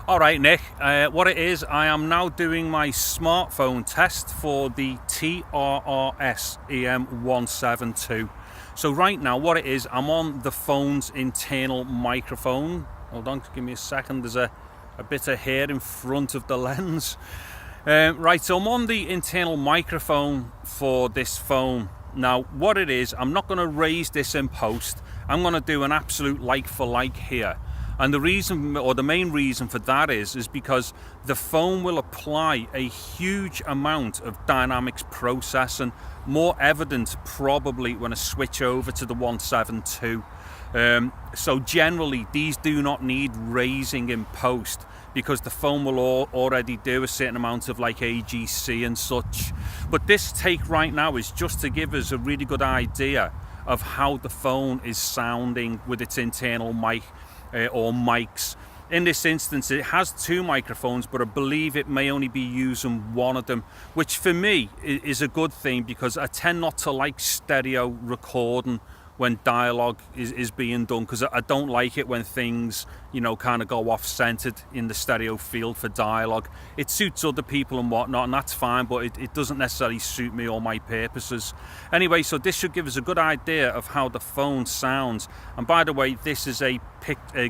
Alright Nick, what it is, I am now doing my smartphone test for the TRRS EM172. So right now what it is, I'm on the phone's internal microphone. Hold on, give me a second, there's a bit of hair in front of the lens. Right, so I'm on the internal microphone for this phone. Now what it is, I'm not going to raise this in post, I'm going to do an absolute like for like here. And the reason, or the main reason for that is because the phone will apply a huge amount of dynamics processing, more evident probably when I switch over to the 172. So generally these do not need raising in post because the phone will already do a certain amount of like AGC and such. But this take right now is just to give us a really good idea of how the phone is sounding with its internal mic. Or mics. In this instance it has two microphones, but I believe it may only be using one of them, which for me is a good thing because I tend not to like stereo recording when dialogue is being done, because I don't like it when things, you know, kind of go off centered in the stereo field for dialogue. It suits other people and whatnot, and that's fine, but it doesn't necessarily suit me or my purposes. Anyway, so this should give us a good idea of how the phone sounds. And by the way, this is a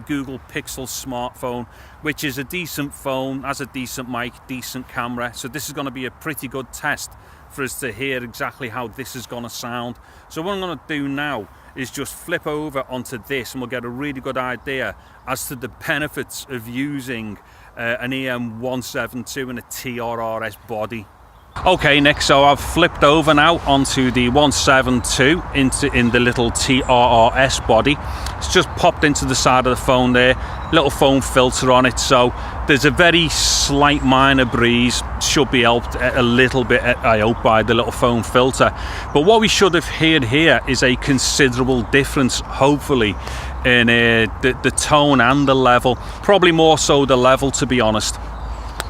Google Pixel smartphone, which is a decent phone, has a decent mic, decent camera. So this is going to be a pretty good test for us to hear exactly how this is going to sound. So what I'm going to do now is just flip over onto this and we'll get a really good idea as to the benefits of using an EM172 and a TRRS body. Okay Nick, so I've flipped over now onto the 172 in the little TRRS body. It's just popped into the side of the phone there, little foam filter on it, so there's a very slight minor breeze, should be helped a little bit, I hope, by the little foam filter. But what we should have heard here is a considerable difference, hopefully, in the tone and the level, probably more so the level, to be honest.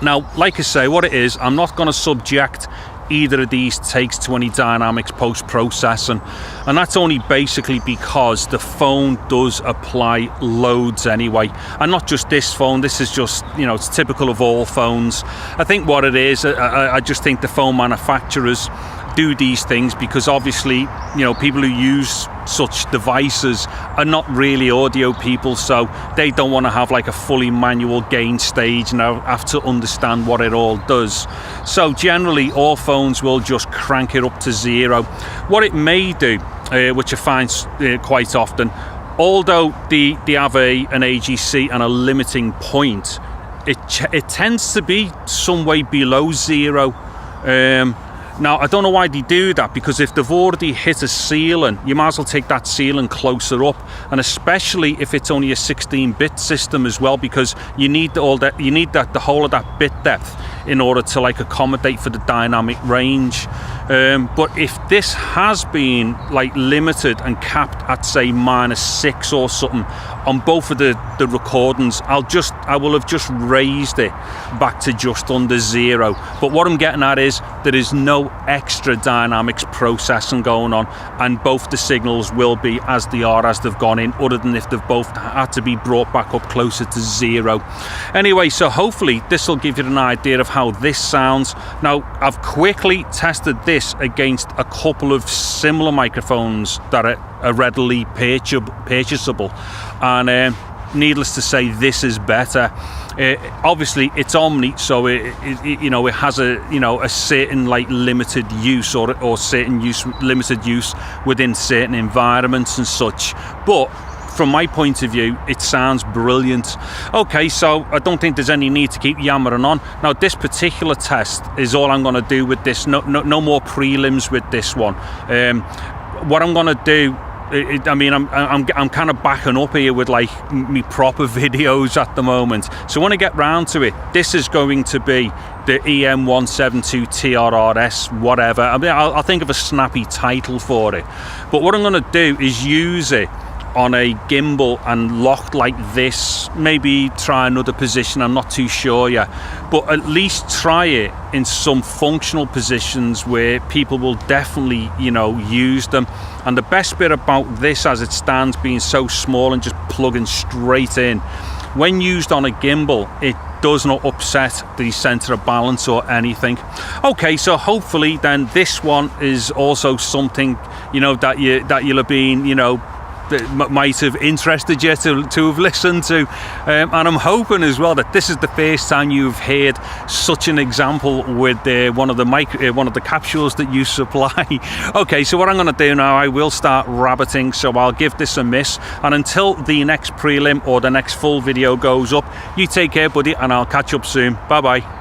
Now, like I say, what it is, I'm not going to subject either of these takes to any dynamics post-processing, and that's only basically because the phone does apply loads anyway, and not just this phone. This is just, you know, it's typical of all phones. I think what it is, I just think the phone manufacturers do these things because obviously, you know, people who use such devices are not really audio people, so they don't want to have like a fully manual gain stage and have to understand what it all does. So generally all phones will just crank it up to 0. What it may do, which I find quite often, although they have an AGC and a limiting point, it tends to be some way below 0. Now, I don't know why they do that, because if they've already hit a ceiling, you might as well take that ceiling closer up, and especially if it's only a 16-bit system as well, because you need the whole of that bit depth in order to like accommodate for the dynamic range. But if this has been like limited and capped at say -6 or something on both of the recordings, I will have just raised it back to just under 0. But what I'm getting at is there is no extra dynamics processing going on, and both the signals will be as they are as they've gone in, other than if they've both had to be brought back up closer to 0. Anyway, so hopefully this will give you an idea of how this sounds. Now, I've quickly tested this against a couple of similar microphones that are readily purchasable, and needless to say, this is better. Obviously it's Omni, so it has a certain like limited use or certain limited use within certain environments and such, but from my point of view, it sounds brilliant. Okay, so I don't think there's any need to keep yammering on. Now, this particular test is all I'm going to do with this. No more prelims with this one. What I'm going to do, I'm kind of backing up here with like me proper videos at the moment. So when I get round to it, this is going to be the EM172 TRRS, whatever. I mean, I'll think of a snappy title for it. But what I'm going to do is use it on a gimbal and locked like this, maybe try another position, I'm not too sure yet, but at least try it in some functional positions where people will definitely, you know, use them. And the best bit about this as it stands, being so small and just plugging straight in, when used on a gimbal, it does not upset the center of balance or anything. Okay, so hopefully then this one is also something, you know, that you'll have been, you know, that might have interested you to have listened to, and I'm hoping as well that this is the first time you've heard such an example with one of the capsules that you supply. Okay, so what I'm going to do now, I will start rabbiting, so I'll give this a miss, and until the next prelim or the next full video goes up, you take care, buddy, and I'll catch up soon. Bye bye.